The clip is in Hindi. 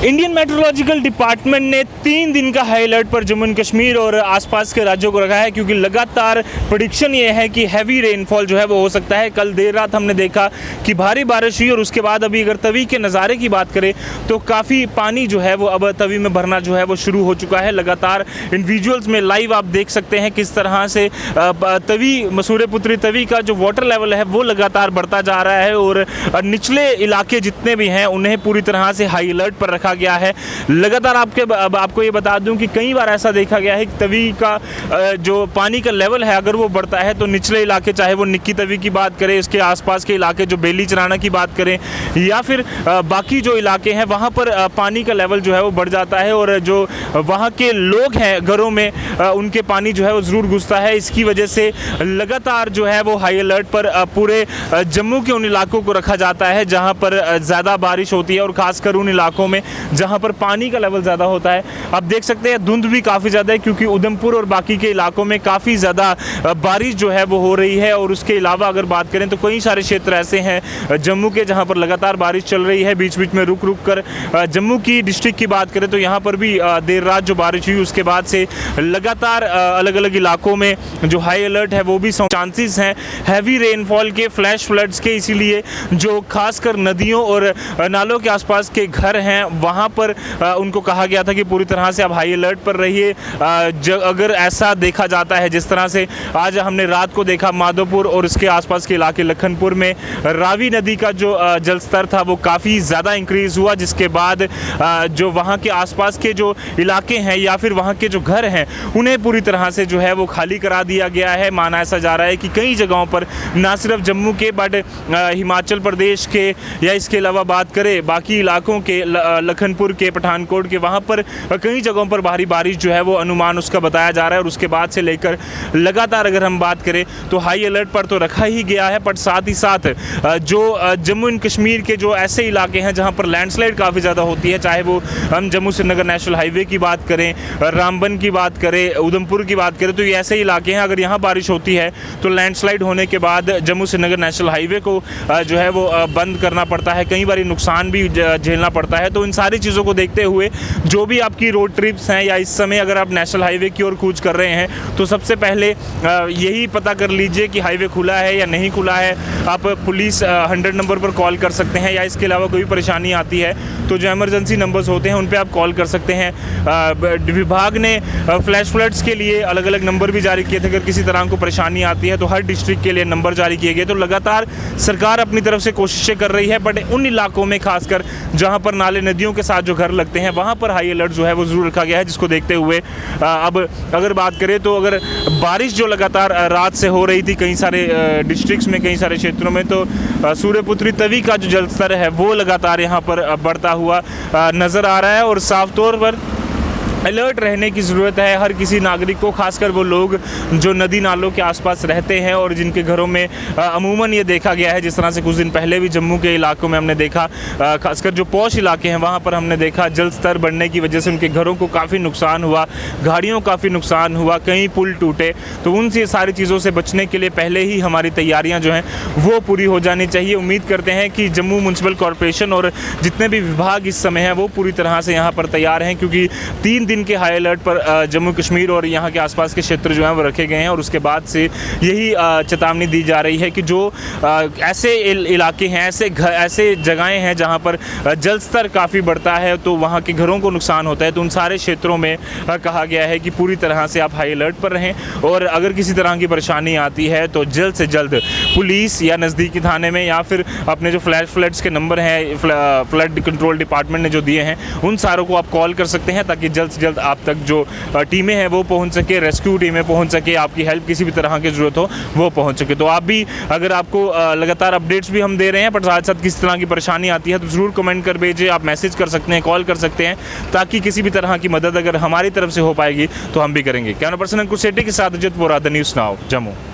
इंडियन मेट्रोलॉजिकल डिपार्टमेंट ने 3 दिन का हाई अलर्ट पर जम्मू एंड कश्मीर और आसपास के राज्यों को रखा है, क्योंकि लगातार प्रेडिक्शन ये है कि हैवी रेनफॉल जो है वो हो सकता है। कल देर रात हमने देखा कि भारी बारिश हुई और उसके बाद अभी अगर तवी के नज़ारे की बात करें तो काफ़ी पानी जो है वो अब तवी में भरना जो है वो शुरू हो चुका है। लगातार इन विजुअल्स में लाइव आप देख सकते हैं किस तरह से तवी सूर्यपुत्री तवी का जो वाटर लेवल है वो लगातार बढ़ता जा रहा है और निचले इलाके जितने भी हैं उन्हें पूरी तरह से हाई अलर्ट पर रखा गया है। लगातार आपको ये बता दूं कि कई बार ऐसा देखा गया है कि तवी का जो पानी का लेवल है अगर वो बढ़ता है तो निचले इलाके, चाहे वो निक्की तवी की बात करें, इसके आसपास के इलाके जो बेली चराना की बात करें या फिर बाकी जो इलाके हैं वहाँ पर पानी का लेवल जो है वो बढ़ जाता है और जो वहाँ के लोग हैं घरों में उनके पानी जो है वो ज़रूर घुसता है। इसकी वजह से लगातार जो है वो हाई अलर्ट पर पूरे जम्मू के उन इलाकों को रखा जाता है जहाँ पर ज़्यादा बारिश होती है और ख़ासकर उन इलाकों में जहाँ पर पानी का लेवल ज़्यादा होता है। आप देख सकते हैं धुंध भी काफ़ी ज़्यादा है क्योंकि उधमपुर और बाकी के इलाकों में काफ़ी ज़्यादा बारिश जो है वो हो रही है। और उसके अलावा अगर बात करें तो कई सारे क्षेत्र ऐसे हैं जम्मू के जहाँ पर लगातार बारिश चल रही है, बीच बीच में रुक रुक कर। जम्मू की डिस्ट्रिक्ट की बात करें तो यहाँ पर भी देर रात जो बारिश हुई उसके बाद से लगातार अलग अलग इलाकों में जो हाई अलर्ट है वो भी चांसेस हैं हैवी रेनफॉल के, फ्लैश फ्लड्स के। इसीलिए जो खासकर नदियों और नालों के आसपास के घर हैं वहाँ पर उनको कहा गया था कि पूरी तरह से आप हाई अलर्ट पर रहिए। अगर ऐसा देखा जाता है जिस तरह से आज हमने रात को देखा माधोपुर और उसके आसपास के इलाके लखनपुर में रावी नदी का जो जल स्तर था वो काफ़ी ज़्यादा इंक्रीज़ हुआ, जिसके बाद जो वहाँ के आसपास के जो इलाके हैं या फिर वहाँ के जो घर हैं उन्हें पूरी तरह से जो है वो खाली करा दिया गया है। माना ऐसा जा रहा है कि कई जगहों पर ना सिर्फ जम्मू के बट हिमाचल प्रदेश के या इसके अलावा बात करें बाकी इलाकों के लखनपुर के, पठानकोट के, वहाँ पर कई जगहों पर भारी बारिश जो है वो अनुमान उसका बताया जा रहा है। और उसके बाद से लेकर लगातार अगर हम बात करें तो हाई अलर्ट पर तो रखा ही गया है, बट साथ ही साथ जो जम्मू एंड कश्मीर के जो ऐसे इलाके हैं जहाँ पर लैंडस्लाइड काफ़ी ज़्यादा होती है, चाहे वो हम जम्मू श्रीनगर नेशनल हाईवे की बात करें, रामबन की बात करें, उधमपुर की बात करें, तो ये ऐसे इलाके हैं अगर यहाँ बारिश होती है तो लैंडस्लाइड होने के बाद जम्मू श्रीनगर नेशनल हाईवे को जो है वो बंद करना पड़ता है, कई बार नुकसान भी झेलना पड़ता है। तो इन सारी चीज़ों को देखते हुए जो भी आपकी रोड ट्रिप्स हैं या इस समय अगर आप नेशनल हाईवे की ओर कूच कर रहे हैं तो सबसे पहले यही पता कर लीजिए कि हाईवे खुला है या नहीं खुला है। आप पुलिस 100 नंबर पर कॉल कर सकते हैं या इसके अलावा कोई परेशानी आती है तो जो इमरजेंसी नंबर्स होते हैं उन पर आप कॉल कर सकते हैं। विभाग ने फ्लैश फ्लड्स के लिए अलग अलग नंबर भी जारी किए थे, अगर किसी तरह को परेशानी आती है तो हर डिस्ट्रिक्ट के लिए नंबर जारी किए गए। तो लगातार सरकार अपनी तरफ से कोशिशें कर रही है, बट उन इलाकों में खासकर जहां पर नाले नदियों के साथ जो घर लगते हैं वहां पर हाई अलर्ट जो है वो ज़रूर रखा गया है, जिसको देखते हुए अब अगर बात करें तो अगर बारिश जो लगातार रात से हो रही थी कई सारे डिस्ट्रिक्ट्स में, कई सारे क्षेत्रों में, तो सूर्यपुत्री तवी का जो जल स्तर है वो लगातार यहाँ पर बढ़ता हुआ नज़र आ रहा है। और साफ तौर पर अलर्ट रहने की ज़रूरत है हर किसी नागरिक को, खासकर वो लोग जो नदी नालों के आसपास रहते हैं और जिनके घरों में अमूमन ये देखा गया है, जिस तरह से कुछ दिन पहले भी जम्मू के इलाकों में हमने देखा, खासकर जो पॉश इलाके हैं वहाँ पर हमने देखा जल स्तर बढ़ने की वजह से उनके घरों को काफ़ी नुकसान हुआ, गाड़ियों काफ़ी नुकसान हुआ, कई पुल टूटे। तो उन से सारी चीज़ों से बचने के लिए पहले ही हमारी तैयारियाँ जो हैं वो पूरी हो जानी चाहिए। उम्मीद करते हैं कि जम्मू म्यूनसिपल कॉरपोरेशन और जितने भी विभाग इस समय हैं वो पूरी तरह से यहाँ पर तैयार हैं, क्योंकि 3 दिन के हाई अलर्ट पर जम्मू कश्मीर और यहाँ के आसपास के क्षेत्र जो हैं वो रखे गए हैं। और उसके बाद से यही चेतावनी दी जा रही है कि जो ऐसे इलाके हैं, ऐसे जगहें हैं जहाँ पर जल स्तर काफ़ी बढ़ता है तो वहाँ के घरों को नुकसान होता है, तो उन सारे क्षेत्रों में कहा गया है कि पूरी तरह से आप हाई अलर्ट पर रहें। और अगर किसी तरह की परेशानी आती है तो जल्द से जल्द पुलिस या नज़दीकी थाने में या फिर अपने जो फ्लड्स के नंबर हैं फ्लड कंट्रोल डिपार्टमेंट ने जो दिए हैं उन सारों को आप कॉल कर सकते हैं, ताकि जल्द से जल्द आप तक जो टीमें हैं वो पहुंच सके, रेस्क्यू टीमें पहुंच सके, आपकी हेल्प किसी भी तरह की ज़रूरत हो वो पहुंच सके। तो आप भी अगर आपको लगातार अपडेट्स भी हम दे रहे हैं पर साथ साथ किसी तरह की परेशानी आती है तो ज़रूर कमेंट कर भेजिए, आप मैसेज कर सकते हैं, कॉल कर सकते हैं, ताकि किसी भी तरह की मदद अगर हमारी तरफ से हो पाएगी तो हम भी करेंगे। कैमरा पर्सन अंकुश सेठी के साथ Ajit Vora, the news now, Jammu.